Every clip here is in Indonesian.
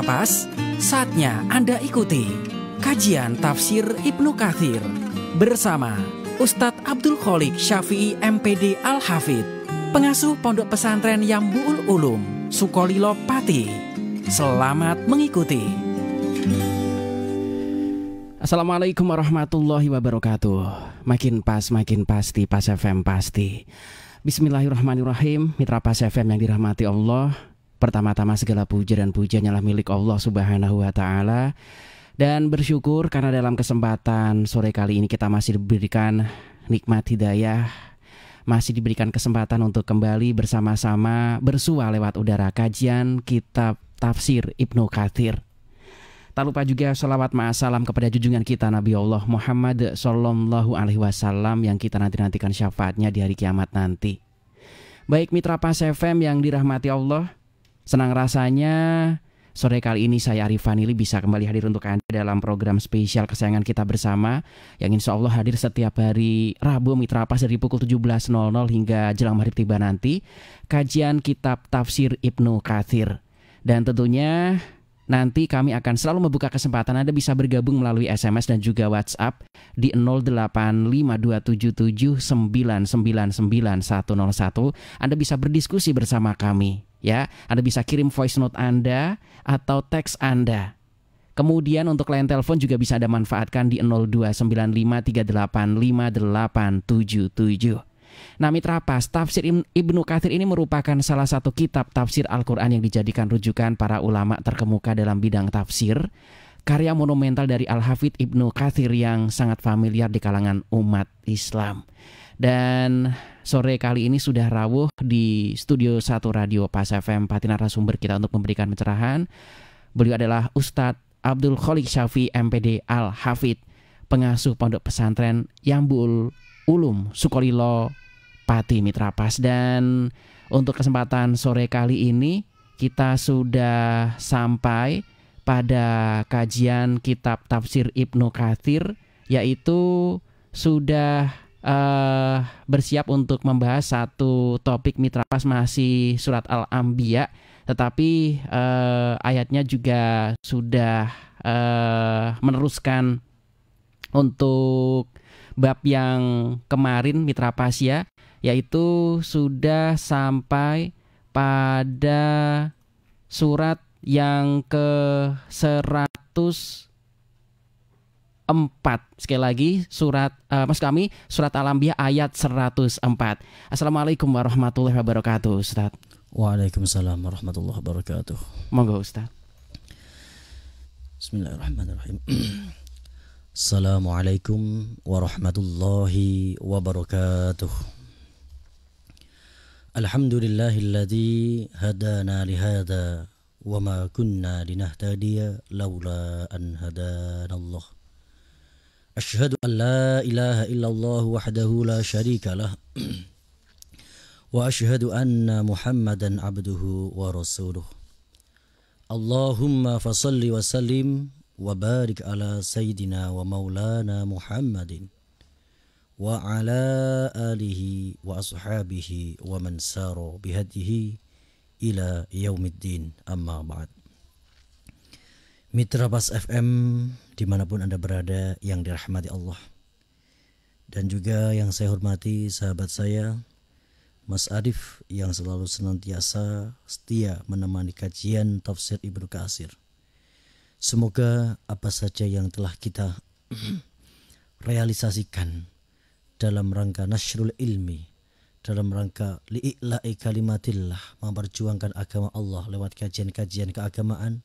Mitra Pas, saatnya Anda ikuti kajian tafsir Ibnu Katsir bersama Ustadz Abdul Kholik Syafi'i MPD Al-Hafidh, pengasuh Pondok Pesantren Yambu'ul Ulum, Sukolilo Pati. Selamat mengikuti. Assalamualaikum warahmatullahi wabarakatuh. Makin pas, makin pasti, Pas FM pasti. Bismillahirrahmanirrahim. Mitra Pas FM yang dirahmati Allah, pertama-tama segala puja dan pujian adalah milik Allah Subhanahu wa Ta'ala. Dan bersyukur karena dalam kesempatan sore kali ini kita masih diberikan nikmat hidayah, masih diberikan kesempatan untuk kembali bersama-sama bersua lewat udara kajian kitab tafsir Ibnu Katsir. Tak lupa juga sholawat ma'asalam kepada junjungan kita Nabi Allah Muhammad Sallallahu Alaihi Wasallam yang kita nanti-nantikan syafaatnya di hari kiamat nanti. Baik Mitra Pas FM yang dirahmati Allah, senang rasanya sore kali ini saya Arif Vanili bisa kembali hadir untuk Anda dalam program spesial kesayangan kita bersama yang insya Allah hadir setiap hari Rabu Mitra Pas dari pukul 17.00 hingga jelang maghrib tiba nanti, kajian kitab tafsir Ibnu Katsir. Dan tentunya nanti kami akan selalu membuka kesempatan Anda bisa bergabung melalui SMS dan juga WhatsApp di 085277999101. Anda bisa berdiskusi bersama kami. Ya, Anda bisa kirim voice note Anda atau teks Anda. Kemudian untuk line telepon juga bisa Anda manfaatkan di 0295385877. Nah Mitra Pas, tafsir Ibnu Katsir ini merupakan salah satu kitab tafsir Al-Quran yang dijadikan rujukan para ulama terkemuka dalam bidang tafsir. Karya monumental dari Al-Hafidh Ibnu Katsir yang sangat familiar di kalangan umat Islam. Dan sore kali ini sudah rawuh di Studio 1 Radio Pas FM Pati narasumber kita untuk memberikan pencerahan. Beliau adalah Ustadz Abdul Kholik Syafi'i MPD Al-Hafidh, pengasuh Pondok Pesantren Yambu'ul Ulum, Sukolilo Pati Mitra Pas. Dan untuk kesempatan sore kali ini kita sudah sampai pada kajian kitab tafsir Ibnu Katsir, yaitu sudah bersiap untuk membahas satu topik Mitra Pas, masih surat Al-Anbiya, tetapi ayatnya juga sudah meneruskan untuk bab yang kemarin Mitra Pas ya, yaitu sudah sampai pada surat yang ke-104. Sekali lagi surat surat Al-Anbiya ayat 104. Assalamualaikum warahmatullahi wabarakatuh, Ustaz. Waalaikumsalam warahmatullahi wabarakatuh. Monggo Ustaz. Bismillahirrahmanirrahim. Assalamualaikum warahmatullahi wabarakatuh. Alhamdulillahilladzi hadana lihada wa ma kunna linahtadiya laula an hadanallah. Asyhadu an la ilaha illallah wahdahu la syarika lah wa asyhadu anna Muhammadan abduhu wa rasuluh. Allahumma fasalli wa sallim wa barik ala sayyidina wa maulana Muhammadin wa ala alihi wa ashabihi wa man sara bihadihi ila yaumiddin, amma ba'd. Mitra Pas FM dimanapun Anda berada yang dirahmati Allah, dan juga yang saya hormati sahabat saya Mas Arif yang selalu senantiasa setia menemani kajian tafsir Ibnu Katsir. Semoga apa saja yang telah kita realisasikan dalam rangka nasyrul ilmi, dalam rangka li'ila'i kalimatillah, memperjuangkan agama Allah lewat kajian-kajian keagamaan,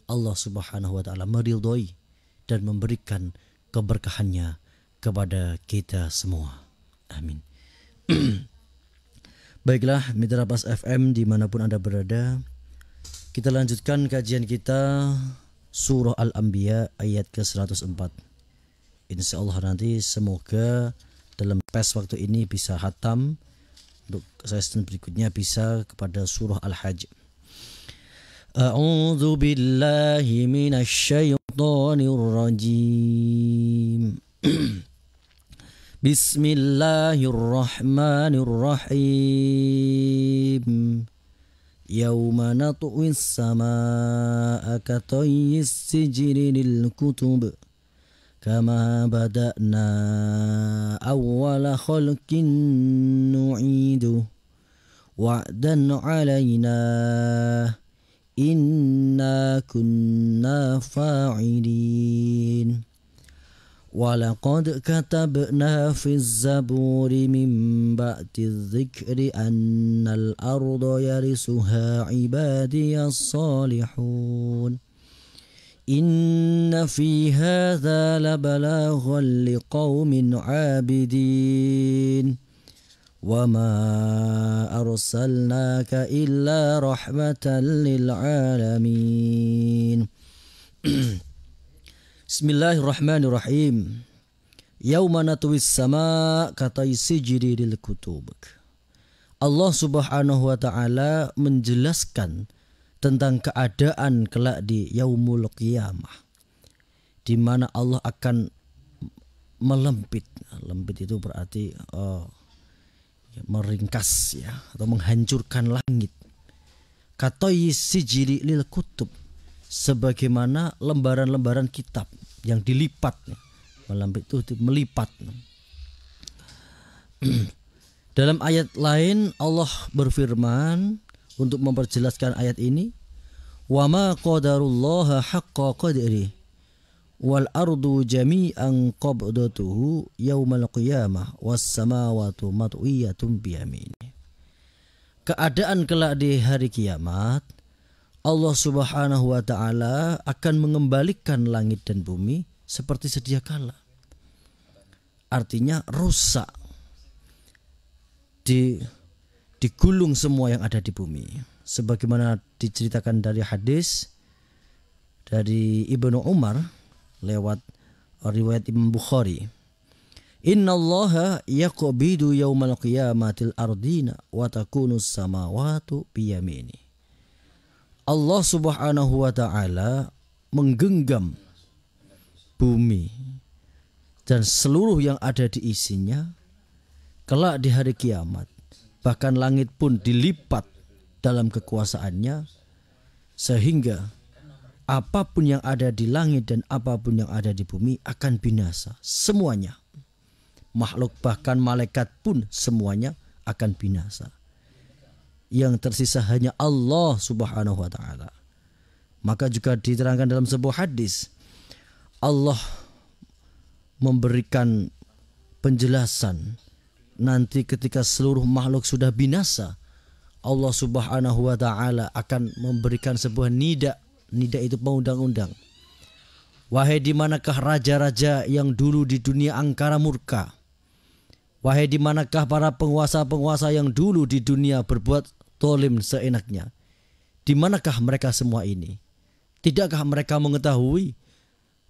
Allah Subhanahu wa Ta'ala meridhoi dan memberikan keberkahannya kepada kita semua. Amin. Baiklah Mitra Pas FM dimanapun Anda berada, kita lanjutkan kajian kita surah Al-Anbiya ayat ke-104. Insya Allah nanti semoga dalam pas waktu ini bisa hatam. Untuk sesi berikutnya bisa kepada surah Al-Hajj. A'udzu billahi minasy syaithanir rajim. Bismillahirrahmanirrahim. Yauma natwis samaa katayis sijri lil kutub kama bada'na awwala khalqin nu'idu wa'dan 'alaina inna kunna fa'ilin. Walaqad katabna fi zaburi min ba'di dzikri annal arda yarisuha ibadiyas salihun. Inna fi hadza labalaghan liqaumin 'abidin. Wa ma arsalnaka illa rahmatan lil alamin. Bismillahirrahmanirrahim. Yauma natwis sama katai sijri lil kutub. Allah Subhanahu wa taala menjelaskan tentang keadaan kelak di yaumul qiyamah, di mana Allah akan melempit. Lempit itu berarti meringkas ya, atau menghancurkan langit. Katai sijri lil kutub, sebagaimana lembaran-lembaran kitab yang dilipat. Melempit itu melipat. Dalam ayat lain Allah berfirman untuk memperjelaskan ayat ini, wa ma qadarullaha haqqa qadri wal ardu jami'an qabdatuhu yaumal qiyamah was samawati matwiyatun biyamini. Keadaan kelak di hari kiamat, Allah Subhanahu wa taala akan mengembalikan langit dan bumi seperti sedia kala. Artinya rusak. Digulung semua yang ada di bumi. Sebagaimana diceritakan dari hadis dari Ibnu Umar lewat riwayat Imam Bukhari. Innallaha yaqbidu yaumal qiyamatil ardina wa takunus samawati biyamini. Allah Subhanahu wa taala menggenggam bumi dan seluruh yang ada di isinya kelak di hari kiamat. Bahkan langit pun dilipat dalam kekuasaannya, sehingga apapun yang ada di langit dan apapun yang ada di bumi akan binasa. Semuanya, makhluk bahkan malaikat pun semuanya akan binasa. Yang tersisa hanya Allah Subhanahu wa taala. Maka juga diterangkan dalam sebuah hadis, Allah memberikan penjelasan nanti ketika seluruh makhluk sudah binasa, Allah Subhanahu wa taala akan memberikan sebuah nida. Nida itu pengundang-undang. Wahai di manakah raja-raja yang dulu di dunia angkara murka? Wahai di manakah para penguasa-penguasa yang dulu di dunia berbuat zalim seenaknya? Di manakah mereka semua ini? Tidakkah mereka mengetahui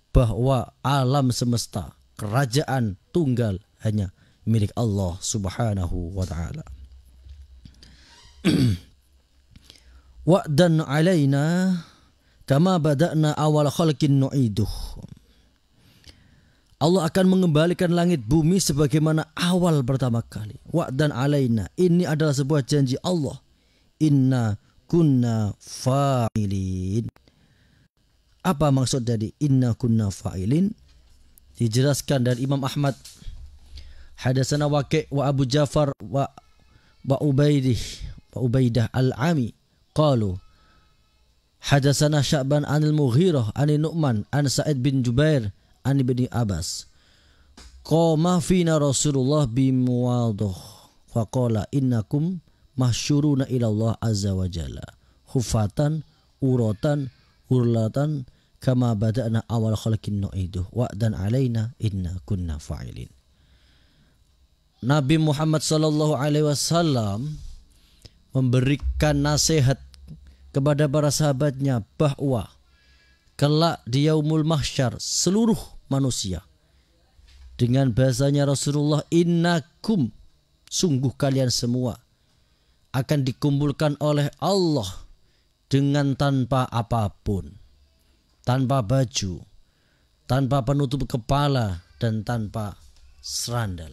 bahwa alam semesta, kerajaan tunggal hanya milik Allah Subhanahu wa taala. Wa'dan 'alaina kama bada'na awal khalqin nu'iduh. Allah akan mengembalikan langit bumi sebagaimana awal pertama kali. Wa'dan 'alaina, ini adalah sebuah janji Allah. Inna kunna fa'ilin. Apa maksud dari inna kunna fa'ilin? Dijelaskan dari Imam Ahmad, hadatsana Waqi' wa Abu Ja'far wa Ubaidah al-Ami qalu hadatsana Sya'ban anil Mughirah anil Nu'man an Sa'id bin Jubair an Ibni Abbas qama fina Rasulullah bimuwadhah faqala innakum mahsyuruna ila Allah azza wa jalla hufatan uratan hurlatan kama bada'na awal khalqin nu'iduh wa'dan 'alaina inna kunna fa'ilin. Nabi Muhammad sallallahu alaihi wasallam memberikan nasihat kepada para sahabatnya bahwa kelak di yaumul mahsyar seluruh manusia, dengan bahasanya Rasulullah, innakum, sungguh kalian semua akan dikumpulkan oleh Allah dengan tanpa apapun, tanpa baju, tanpa penutup kepala, dan tanpa serandal.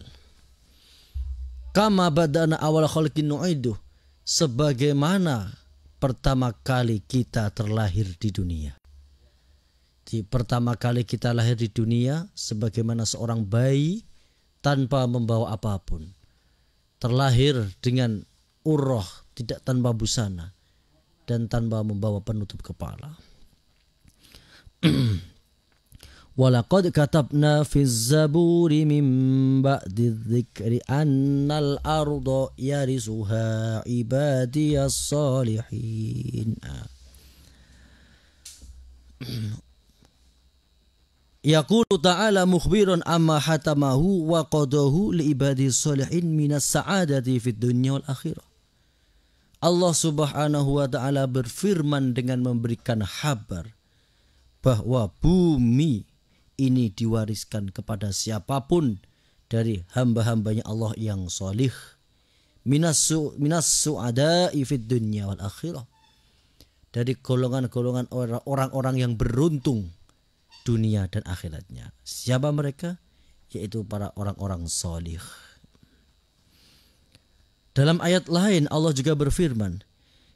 Kama badana awal khalqin nu'iduh, sebagaimana pertama kali kita terlahir di dunia. Pertama kali kita lahir di dunia sebagaimana seorang bayi tanpa membawa apapun. Terlahir dengan urroh, tidak tanpa busana dan tanpa membawa penutup kepala. Walaqad katabna fiz zaburi min ba'di dzikri annal arda yarisuha ibadiyas salihin. Yaqulu ta'ala mukhbiran amma hatamahu wa qadahu li ibadis salihin minas sa'adati fid dunya wal akhirah. Allah Subhanahu wa ta'ala berfirman dengan memberikan kabar bahwa bumi ini diwariskan kepada siapapun dari hamba-hambanya Allah yang solih, minas su'ada'i fid dunya wal akhirah, dari golongan-golongan orang-orang yang beruntung dunia dan akhiratnya. Siapa mereka? Yaitu para orang-orang solih. Dalam ayat lain Allah juga berfirman,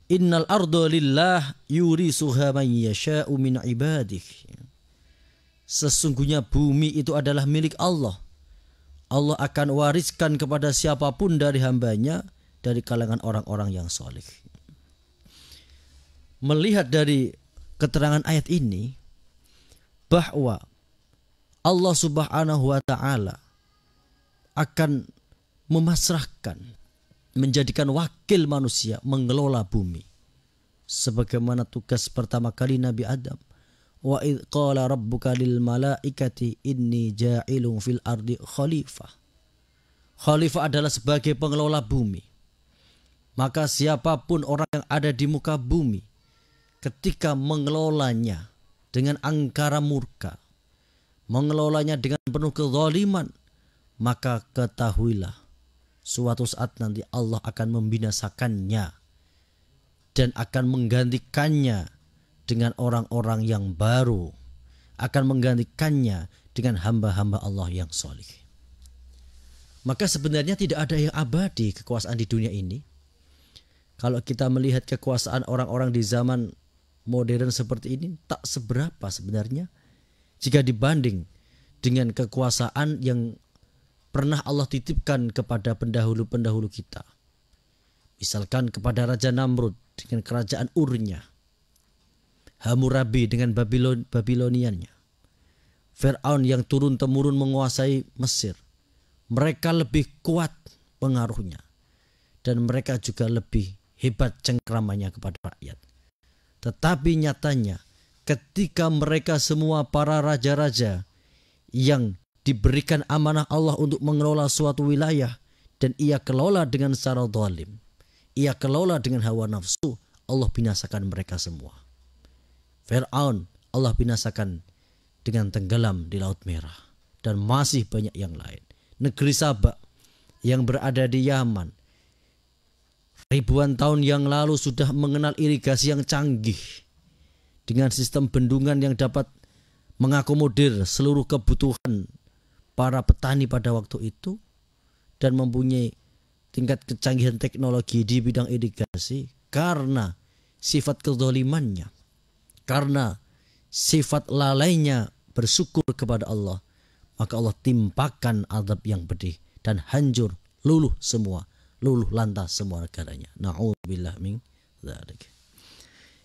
innal arda lillah yurisuha man yasha'u min ibadihi. Sesungguhnya bumi itu adalah milik Allah. Allah akan wariskan kepada siapapun dari hambanya dari kalangan orang-orang yang soleh. Melihat dari keterangan ayat ini bahwa Allah Subhanahu wa ta'ala akan memasrahkan, menjadikan wakil manusia mengelola bumi. Sebagaimana tugas pertama kali Nabi Adam. Wa idh qala rabbuka lil malaikati inni ja'ilun fil ardi khalifah. Khalifah adalah sebagai pengelola bumi. Maka siapapun orang yang ada di muka bumi, ketika mengelolanya dengan angkara murka, mengelolanya dengan penuh kezaliman, maka ketahuilah suatu saat nanti Allah akan membinasakannya dan akan menggantikannya dengan orang-orang yang baru, akan menggantikannya dengan hamba-hamba Allah yang soleh. Maka sebenarnya tidak ada yang abadi kekuasaan di dunia ini. Kalau kita melihat kekuasaan orang-orang di zaman modern seperti ini, tak seberapa sebenarnya jika dibanding dengan kekuasaan yang pernah Allah titipkan kepada pendahulu-pendahulu kita. Misalkan kepada Raja Namrud dengan kerajaan Urnya, Hammurabi dengan Babiloniannya, Fir'aun yang turun-temurun menguasai Mesir. Mereka lebih kuat pengaruhnya dan mereka juga lebih hebat cengkramannya kepada rakyat. Tetapi nyatanya ketika mereka semua para raja-raja yang diberikan amanah Allah untuk mengelola suatu wilayah dan ia kelola dengan secara zalim, ia kelola dengan hawa nafsu, Allah binasakan mereka semua. Fir'aun Allah binasakan dengan tenggelam di Laut Merah dan masih banyak yang lain. Negeri Sabak yang berada di Yaman ribuan tahun yang lalu sudah mengenal irigasi yang canggih dengan sistem bendungan yang dapat mengakomodir seluruh kebutuhan para petani pada waktu itu dan mempunyai tingkat kecanggihan teknologi di bidang irigasi. Karena sifat kezalimannya, karena sifat lalainya bersyukur kepada Allah, maka Allah timpakan azab yang pedih dan hancur luluh lantas semua negaranya. Na'udzubillah min dzalik.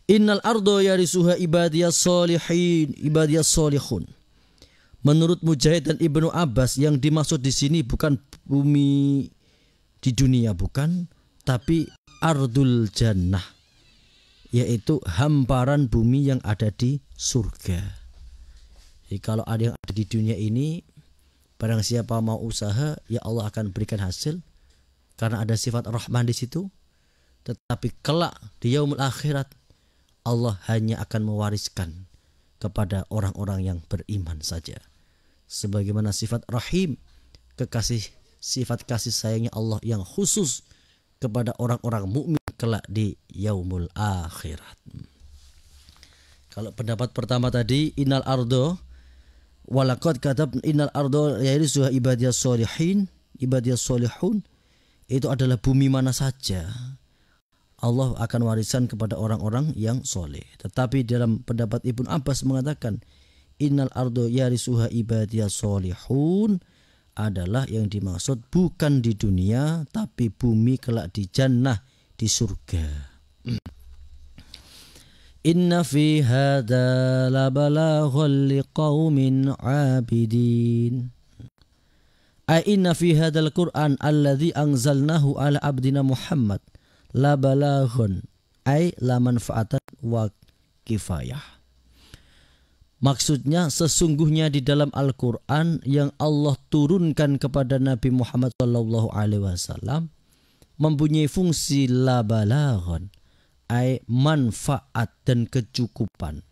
Innal arda yarisuha ibadiyas salihin, ibadiyas salihun. Menurut Mujahid dan Ibnu Abbas, yang dimaksud di sini bukan bumi di dunia, bukan, tapi ardul jannah, yaitu hamparan bumi yang ada di surga. Jadi kalau ada yang ada di dunia ini, barang siapa mau usaha, ya Allah akan berikan hasil karena ada sifat rahman di situ. Tetapi kelak di yaumul akhirat, Allah hanya akan mewariskan kepada orang-orang yang beriman saja. Sebagaimana sifat rahim, sifat kasih sayangnya Allah yang khusus kepada orang-orang mukmin kelak di yaumul akhirat. Kalau pendapat pertama tadi, innal ardo walaqad katab innal ardo yarisuha ibadiyas salihin, ibadiyas salihun, itu adalah bumi mana saja, Allah akan warisan kepada orang-orang yang soleh. Tetapi dalam pendapat Ibnu Abbas mengatakan innal ardo yarisuha ibadiyas solihun adalah yang dimaksud bukan di dunia tapi bumi kelak di jannah, di surga. Inna fi hadza labalaghal liqaumin abidin. Ai inna fi hadzal Qur'an alladzi anzalnahu ala abdina Muhammad labalaghun ai la manfaatan wa kifayah. Maksudnya sesungguhnya di dalam Al-Qur'an yang Allah turunkan kepada Nabi Muhammad SAW mempunyai fungsi labalaghun ai manfaat dan kecukupan,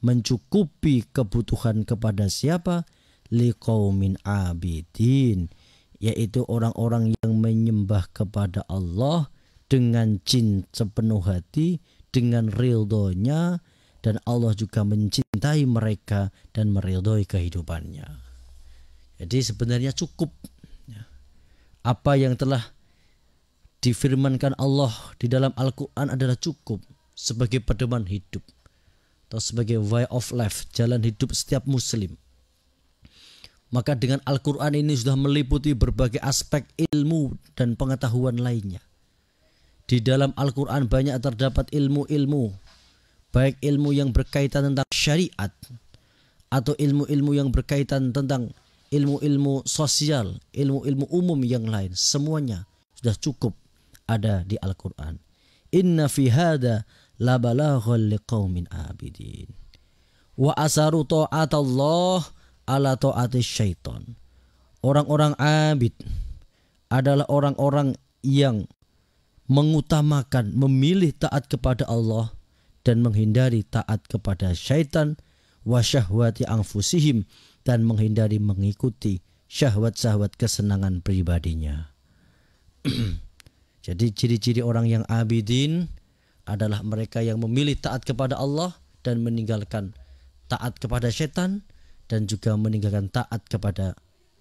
mencukupi kebutuhan kepada siapa? Liqaumin abidin, yaitu orang-orang yang menyembah kepada Allah dengan cinta sepenuh hati, dengan ridhonya, dan Allah juga mencintai mereka dan meridhoi kehidupannya. Jadi sebenarnya cukup apa yang telah difirmankan Allah di dalam Al-Quran adalah cukup sebagai pedoman hidup atau sebagai way of life, jalan hidup setiap muslim. Maka dengan Al-Quran ini sudah meliputi berbagai aspek ilmu dan pengetahuan lainnya. Di dalam Al-Quran banyak terdapat ilmu-ilmu, baik ilmu yang berkaitan tentang syariat atau ilmu-ilmu yang berkaitan tentang ilmu-ilmu sosial, ilmu-ilmu umum yang lain. Semuanya sudah cukup ada di Al-Quran. Inna fi hadza labalaghal liqaumin abidin. Wa asaru ta'atallah ala ta'atis syaitan. Orang-orang abid adalah orang-orang yang mengutamakan, memilih taat kepada Allah dan menghindari taat kepada syaitan, wa syahwati anfusihim, dan menghindari mengikuti syahwat-syahwat kesenangan pribadinya. Jadi ciri-ciri orang yang abidin adalah mereka yang memilih taat kepada Allah dan meninggalkan taat kepada syaitan, dan juga meninggalkan taat kepada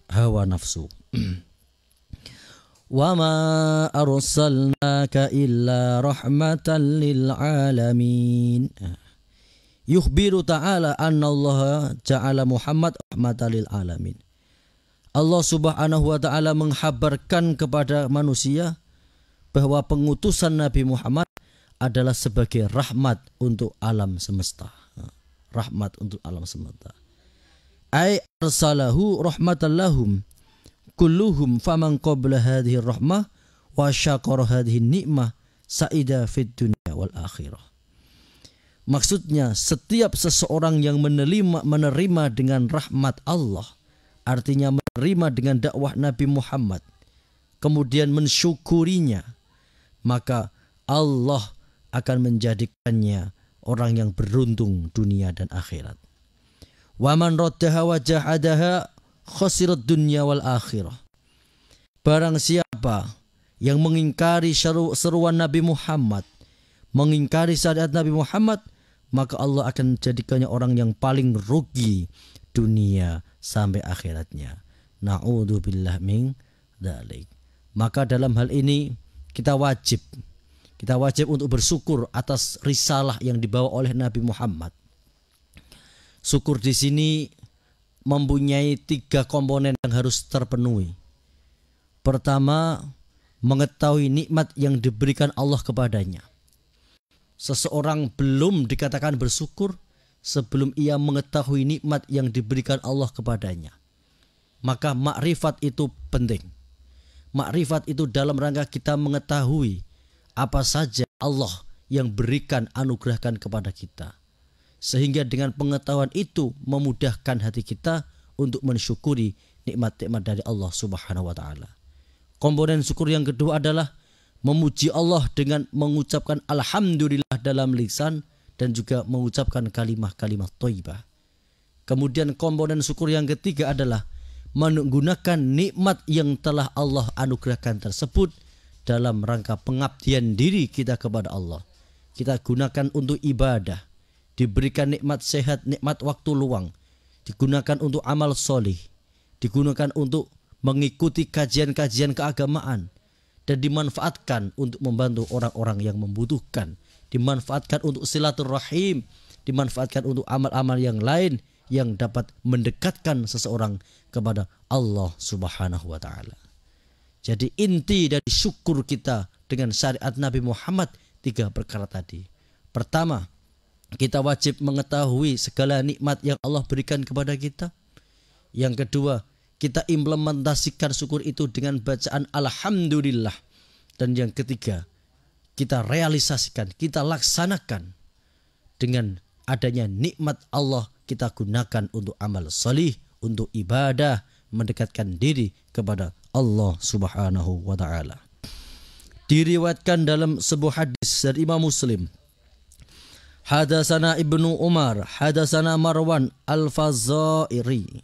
hawa nafsu. Wa ma arsalnaka illa rahmatan lil alamin. Yukhbiru ta'ala anna Allah ja'ala Muhammad rahmatan lil alamin. Allah Subhanahu wa ta'ala menghabarkan kepada manusia bahwa pengutusan Nabi Muhammad adalah sebagai rahmat untuk alam semesta. Rahmat untuk alam semesta. Ai arsalahu rahmatan lahum kulluhum faman qabla hadhihi rahmah wa syakara hadhihi ni'mah sa'ida fid dunya wal akhirah. Maksudnya setiap seseorang yang menerima dengan rahmat Allah, artinya menerima dengan dakwah Nabi Muhammad, kemudian mensyukurinya, maka Allah akan menjadikannya orang yang beruntung dunia dan akhirat. Wa man raddaha wa jahadaha khasirat dunya wal akhirah. Barang siapa yang mengingkari seruan Nabi Muhammad, mengingkari syariat Nabi Muhammad, maka Allah akan menjadikannya orang yang paling rugi dunia sampai akhiratnya. Na'udzubillah min dzalik. Maka dalam hal ini kita wajib untuk bersyukur atas risalah yang dibawa oleh Nabi Muhammad. Syukur di sini mempunyai 3 komponen yang harus terpenuhi. Pertama, mengetahui nikmat yang diberikan Allah kepadanya. Seseorang belum dikatakan bersyukur sebelum ia mengetahui nikmat yang diberikan Allah kepadanya. Maka makrifat itu penting. Makrifat itu dalam rangka kita mengetahui apa saja Allah yang berikan, anugerahkan kepada kita. Sehingga dengan pengetahuan itu memudahkan hati kita untuk mensyukuri nikmat-nikmat dari Allah Subhanahu wa ta'ala. Komponen syukur yang kedua adalah memuji Allah dengan mengucapkan alhamdulillah dalam lisan dan juga mengucapkan kalimah-kalimah thayyibah. Kemudian komponen syukur yang ketiga adalah menggunakan nikmat yang telah Allah anugerahkan tersebut dalam rangka pengabdian diri kita kepada Allah. Kita gunakan untuk ibadah, diberikan nikmat sehat, nikmat waktu luang, digunakan untuk amal solih, digunakan untuk mengikuti kajian-kajian keagamaan, dan dimanfaatkan untuk membantu orang-orang yang membutuhkan, dimanfaatkan untuk silaturahim, dimanfaatkan untuk amal-amal yang lain yang dapat mendekatkan seseorang kepada Allah Subhanahu wa taala. Jadi inti dari syukur kita dengan syariat Nabi Muhammad 3 perkara tadi. Pertama, kita wajib mengetahui segala nikmat yang Allah berikan kepada kita. Yang kedua, kita implementasikan syukur itu dengan bacaan alhamdulillah. Dan yang ketiga, kita realisasikan, kita laksanakan dengan adanya nikmat Allah, kita gunakan untuk amal salih, untuk ibadah, mendekatkan diri kepada Allah Subhanahu wa taala. Diriwayatkan dalam sebuah hadis dari Imam Muslim. Hadatsana Ibnu Umar, hadatsana Marwan Al-Fazairi,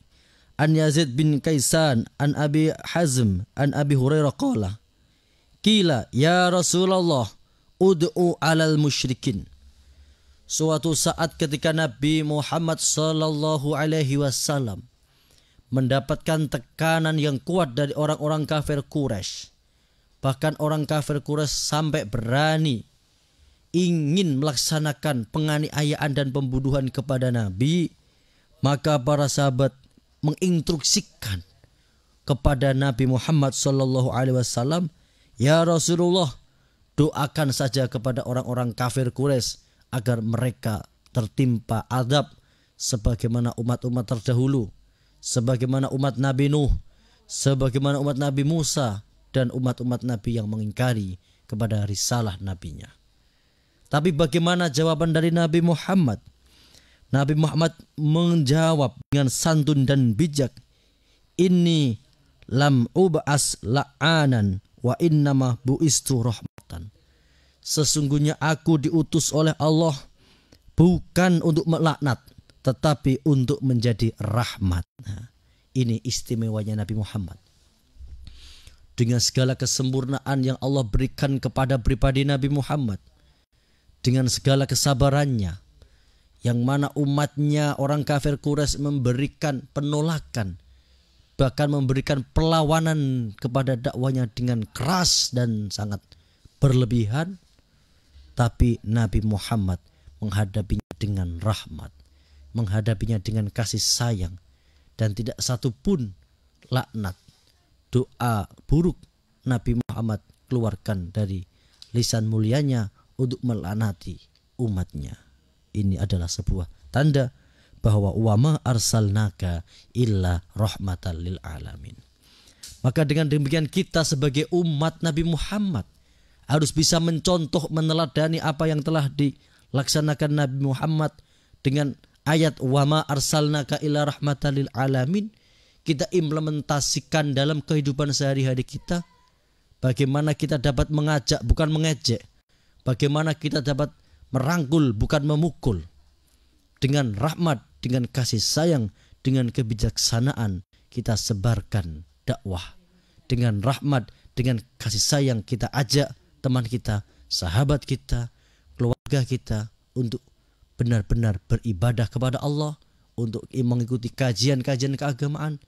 an Yazid bin Kaisan, an Abi Hazm, an Abi Hurairah qala, qila ya Rasulullah ud'u 'alal musyrikin. Suatu saat ketika Nabi Muhammad sallallahu alaihi wasallam mendapatkan tekanan yang kuat dari orang-orang kafir Quraisy, bahkan orang kafir Quraisy sampai berani ingin melaksanakan penganiayaan dan pembunuhan kepada Nabi, maka para sahabat menginstruksikan kepada Nabi Muhammad sallallahu alaihi wasallam, ya Rasulullah, doakan saja kepada orang-orang kafir Quraisy agar mereka tertimpa azab sebagaimana umat-umat terdahulu, sebagaimana umat Nabi Nuh, sebagaimana umat Nabi Musa, dan umat-umat Nabi yang mengingkari kepada risalah nabinya. Tapi bagaimana jawaban dari Nabi Muhammad? Nabi Muhammad menjawab dengan santun dan bijak, inni lam ub'as la'anan wa innama bu'istu rahmatan. Sesungguhnya aku diutus oleh Allah bukan untuk melaknat, tetapi untuk menjadi rahmat. Nah, ini istimewanya Nabi Muhammad. Dengan segala kesempurnaan yang Allah berikan kepada pribadi Nabi Muhammad, dengan segala kesabarannya, yang mana umatnya orang kafir Quraisy memberikan penolakan, bahkan memberikan perlawanan kepada dakwanya dengan keras dan sangat berlebihan, tapi Nabi Muhammad menghadapinya dengan rahmat, menghadapinya dengan kasih sayang, dan tidak satu pun laknat, doa buruk Nabi Muhammad keluarkan dari lisan mulianya untuk melaknati umatnya. Ini adalah sebuah tanda bahwa wa ma arsalnaka illa rahmatan lil alamin. Maka dengan demikian kita sebagai umat Nabi Muhammad harus bisa mencontoh, meneladani apa yang telah dilaksanakan Nabi Muhammad dengan ayat wa ma arsalnaka illa rahmatan lil alamin. Kita implementasikan dalam kehidupan sehari-hari kita. Bagaimana kita dapat mengajak bukan mengejek, bagaimana kita dapat merangkul bukan memukul. Dengan rahmat, dengan kasih sayang, dengan kebijaksanaan kita sebarkan dakwah. Dengan rahmat, dengan kasih sayang kita ajak teman kita, sahabat kita, keluarga kita untuk benar-benar beribadah kepada Allah, untuk mengikuti kajian-kajian keagamaan,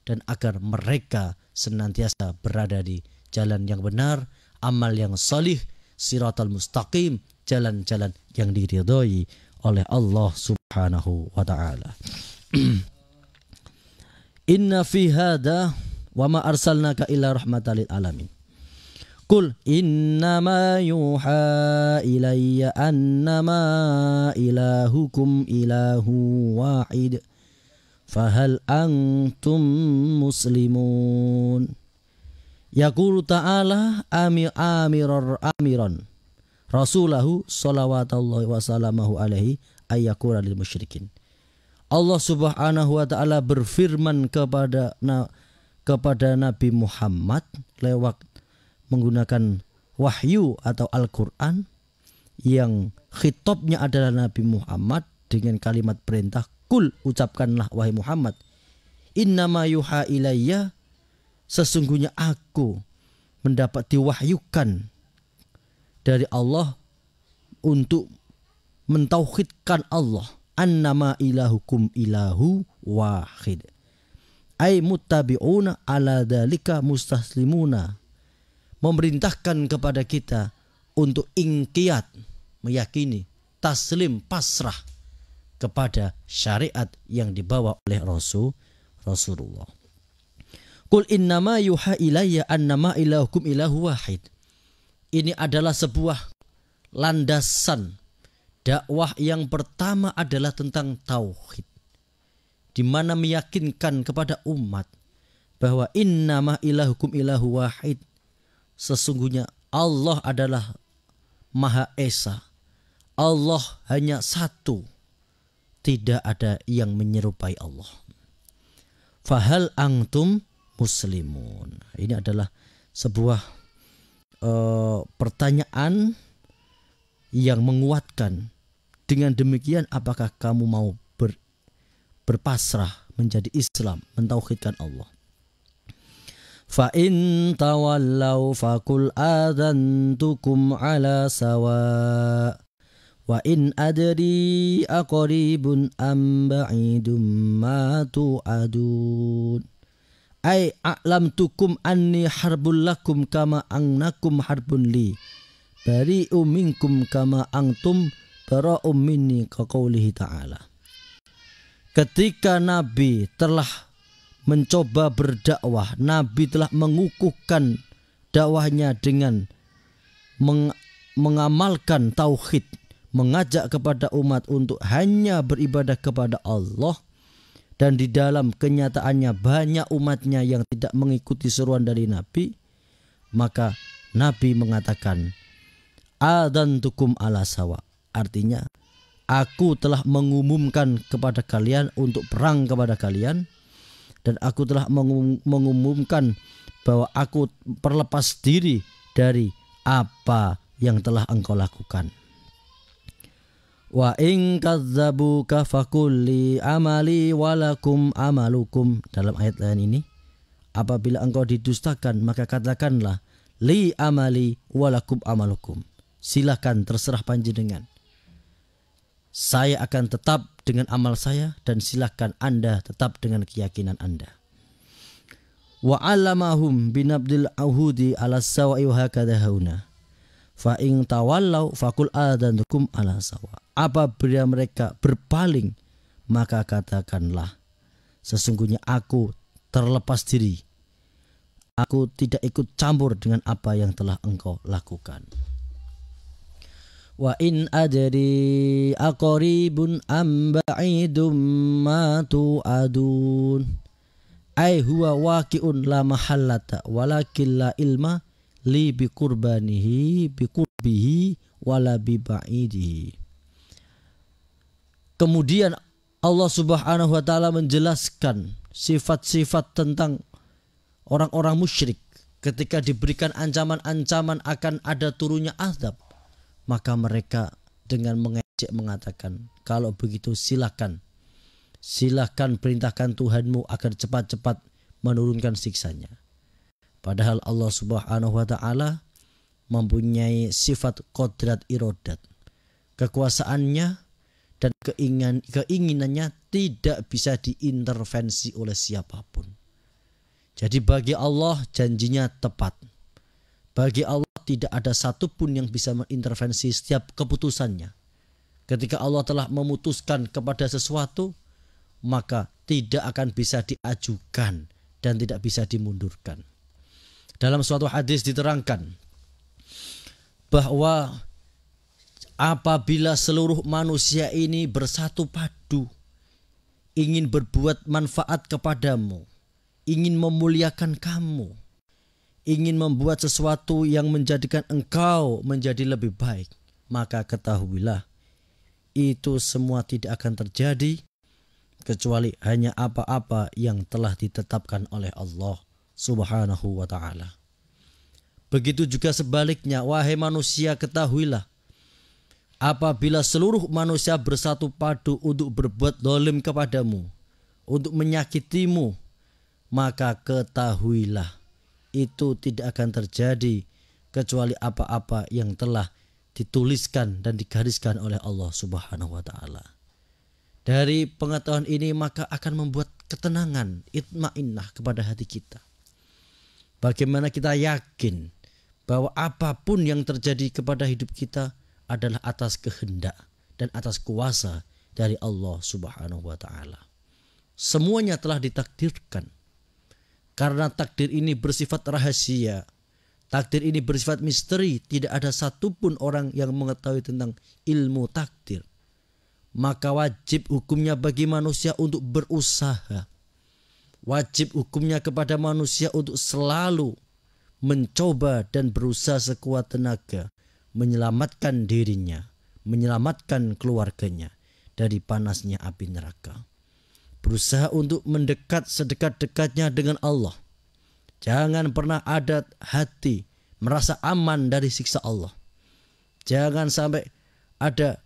dan agar mereka senantiasa berada di jalan yang benar, amal yang salih, siratal mustaqim, jalan-jalan yang diridhoi oleh Allah Subhanahu wa taala. Inna fi hada wa ma arsalnaka illa rahmatan lil alamin. Qul innama yuha ilayya annama ilahukum ilahu wahid fahal antum muslimun. Yaqulu ta'ala amiran rasulahu salawatullahi wasalamuhu alaihi ayyakura lil musyrikin. Allah Subhanahu wa ta'ala berfirman kepada Nabi Muhammad lewat menggunakan wahyu atau Al-Quran yang khitabnya adalah Nabi Muhammad dengan kalimat perintah, kul, ucapkanlah wahai Muhammad, innama yuha ilayya, sesungguhnya aku mendapat diwahyukan dari Allah untuk mentauhidkan Allah, annama ilahukum ilahu wahid, ay muttabi'una ala dalika mustaslimuna, memerintahkan kepada kita untuk inqiyad, meyakini, taslim, pasrah kepada syariat yang dibawa oleh Rasulullah. Qul innama yuha ilayya annama ilahukum ilahu wahid. Ini adalah sebuah landasan dakwah yang pertama adalah tentang tauhid, di mana meyakinkan kepada umat bahwa innama ilahukum ilahu wahid, sesungguhnya Allah adalah Maha Esa. Allah hanya satu, tidak ada yang menyerupai Allah. Fahal antum muslimun. Ini adalah sebuah pertanyaan yang menguatkan. Dengan demikian, apakah kamu mau berpasrah menjadi Islam, mentauhidkan Allah? Fa in tawallaw faqul adantukum ala sawa wa in adri aqribun am ba'idum ma tu'adun. Ai a'lamtukum anni harbul lakum kama annakum harbun li. Bari'u minkum kama antum bara'um minni, kaqaulihi ta'ala. Ketika Nabi telah mencoba berdakwah, Nabi telah mengukuhkan dakwahnya dengan mengamalkan tauhid, mengajak kepada umat untuk hanya beribadah kepada Allah. Dan di dalam kenyataannya banyak umatnya yang tidak mengikuti seruan dari Nabi. Maka Nabi mengatakan, adantukum ala sawa. Artinya, aku telah mengumumkan kepada kalian untuk perang kepada kalian. Dan aku telah mengumumkan bahwa aku berlepas diri dari apa yang telah engkau lakukan. Wa in kadzabuka faqul li amali walakum amalukum. Dalam ayat lain ini, apabila engkau didustakan, maka katakanlah li amali walakum amalukum. Silakan, terserah panjenengan. Saya akan tetap dengan amal saya, dan silakan Anda tetap dengan keyakinan Anda. Wa 'allamahum binabdil ahudi ala sawa'i wa hakadha hauna. Fa in tawallaw faqul adantukum ala sawa. Apabila mereka berpaling, maka katakanlah, sesungguhnya aku terlepas diri. Aku tidak ikut campur dengan apa yang telah engkau lakukan. Wa in adri aqribun am ba'idum ma tu'adun. Ai huwa waqi'un la mahallata walakin la ilma li biqurbihi wala biba'idihi. Kemudian Allah Subhanahu wa taala menjelaskan sifat-sifat tentang orang-orang musyrik ketika diberikan ancaman-ancaman akan ada turunnya azab, maka mereka dengan mengejek mengatakan, kalau begitu silakan perintahkan Tuhanmu agar cepat-cepat menurunkan siksanya. Padahal Allah Subhanahu wa taala mempunyai sifat qodrat irodat. Kekuasaannya dan keinginannya tidak bisa diintervensi oleh siapapun. Jadi bagi Allah janjinya tepat. Bagi Allah tidak ada satupun yang bisa mengintervensi setiap keputusannya. Ketika Allah telah memutuskan kepada sesuatu, maka tidak akan bisa diajukan dan tidak bisa dimundurkan. Dalam suatu hadis diterangkan bahwa apabila seluruh manusia ini bersatu padu, ingin berbuat manfaat kepadamu, ingin memuliakan kamu, ingin membuat sesuatu yang menjadikan engkau menjadi lebih baik, maka ketahuilah, itu semua tidak akan terjadi kecuali hanya apa-apa yang telah ditetapkan oleh Allah Subhanahu wa ta'ala. Begitu juga sebaliknya, wahai manusia, ketahuilah, apabila seluruh manusia bersatu padu untuk berbuat zalim kepadamu, untuk menyakitimu, maka ketahuilah, itu tidak akan terjadi kecuali apa-apa yang telah dituliskan dan digariskan oleh Allah Subhanahu wa ta'ala. Dari pengetahuan ini maka akan membuat ketenangan, itmainnah kepada hati kita. Bagaimana kita yakin bahwa apapun yang terjadi kepada hidup kita adalah atas kehendak dan atas kuasa dari Allah Subhanahu wa taala. Semuanya telah ditakdirkan. Karena takdir ini bersifat rahasia, takdir ini bersifat misteri, tidak ada satupun orang yang mengetahui tentang ilmu takdir. Maka wajib hukumnya bagi manusia untuk berusaha. Wajib hukumnya kepada manusia untuk selalu mencoba dan berusaha sekuat tenaga menyelamatkan dirinya, menyelamatkan keluarganya dari panasnya api neraka. Berusaha untuk mendekat sedekat-dekatnya dengan Allah. Jangan pernah ada hati merasa aman dari siksa Allah. Jangan sampai ada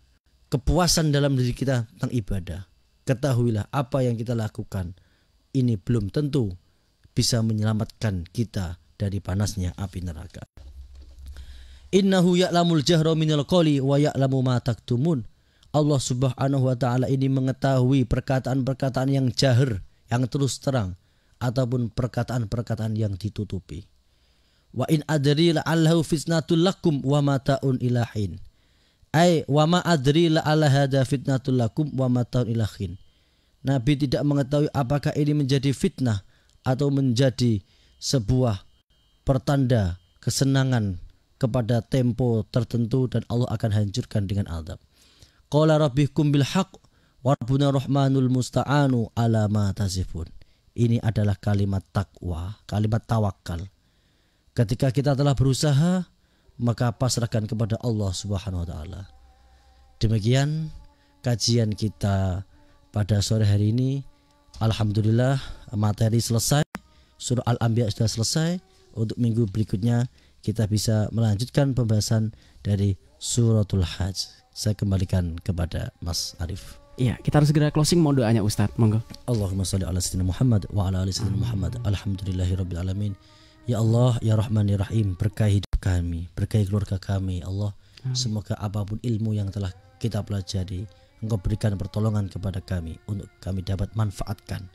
kepuasan dalam diri kita tentang ibadah. Ketahuilah apa yang kita lakukan ini belum tentu bisa menyelamatkan kita dari panasnya api neraka. Innahu ya'lamul jahra minal qawli wa ya'lamu ma taktumun. Allah Subhanahu wa taala ini mengetahui perkataan-perkataan yang jahar, yang terus terang, ataupun perkataan-perkataan yang ditutupi. Wa in adri la'allahu fitnatul lakum wa mata'un ilahin. Ai wa ma adri la'alla hadza fitnatul lakum wa mata'un ilahin. Nabi tidak mengetahui apakah ini menjadi fitnah atau menjadi sebuah pertanda kesenangan kepada tempo tertentu dan Allah akan hancurkan dengan azab. Qala rabbikum bil haqq wa rabbuna rahmanul musta'anu ala ma tasifun. Ini adalah kalimat takwa, kalimat tawakal. Ketika kita telah berusaha, maka pasrahkan kepada Allah Subhanahu wa taala. Demikian kajian kita pada sore hari ini. Alhamdulillah materi selesai, surah Al-Anbiya sudah selesai. Untuk minggu berikutnya kita bisa melanjutkan pembahasan dari suratul Hajj. Saya kembalikan kepada Mas Arif. Iya, kita harus segera closing. Mohon doanya Ustadz, monggo. Allahumma sholli ala sayyidina Muhammad wa ala ali sayyidina Muhammad. Alhamdulillahirabbil alamin. Ya Allah, ya Rahman ya Rahim, berkahi hidup kami, berkahi keluarga kami, Allah. Semoga apapun ilmu yang telah kita pelajari, Engkau berikan pertolongan kepada kami untuk kami dapat manfaatkan,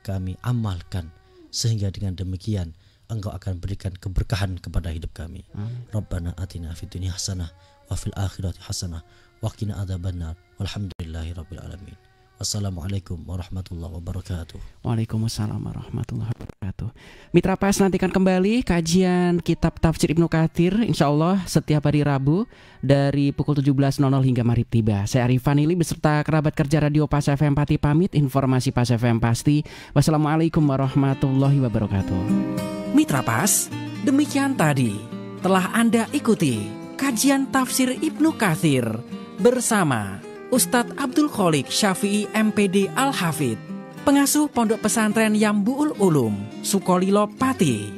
kami amalkan, sehingga dengan demikian Engkau akan berikan keberkahan kepada hidup kami. Rabbana atina fid dunya hasanah wa fil akhirati hasanah wa qina adzabannar. Walhamdulillahirabbil alamin. Wassalamualaikum warahmatullahi wabarakatuh. Waalaikumsalam warahmatullahi wabarakatuh. Mitra Pas, nantikan kembali kajian kitab tafsir Ibnu Katsir insyaallah setiap hari Rabu dari pukul 17.00 hingga maghrib tiba. Saya Arif Fanili beserta kerabat kerja Radio Pas FM Pati pamit. Informasi Pas FM pasti. Wassalamualaikum warahmatullahi wabarakatuh. Mitra Pas, demikian tadi telah Anda ikuti kajian tafsir Ibnu Katsir bersama Ustadz Abdul Kholik Syafi'i MPD Al-Hafidh, pengasuh Pondok Pesantren Yambu'ul Ulum, Sukolilo Pati.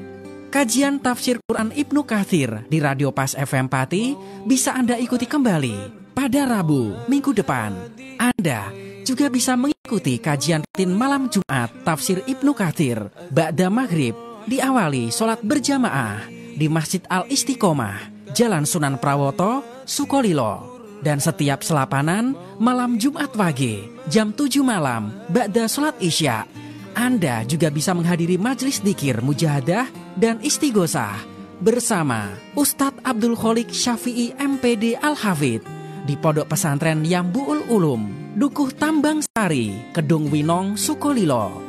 Kajian tafsir Quran Ibnu Katsir di Radio Pas FM Pati bisa Anda ikuti kembali pada Rabu minggu depan. Anda juga bisa mengikuti kajian rutin malam Jumat tafsir Ibnu Katsir ba'da maghrib, diawali sholat berjamaah di Masjid Al-Istiqomah, Jalan Sunan Prawoto, Sukolilo. Dan setiap selapanan malam Jumat Wage jam 7 malam ba'da sholat Isya. Anda juga bisa menghadiri majelis dzikir mujahadah dan istighosah bersama Ustadz Abdul Kholik Syafi'i MPD Al-Hafidh di Pondok Pesantren Yambu'ul Ulum, Dukuh Tambang Sari, Kedung Winong, Sukolilo.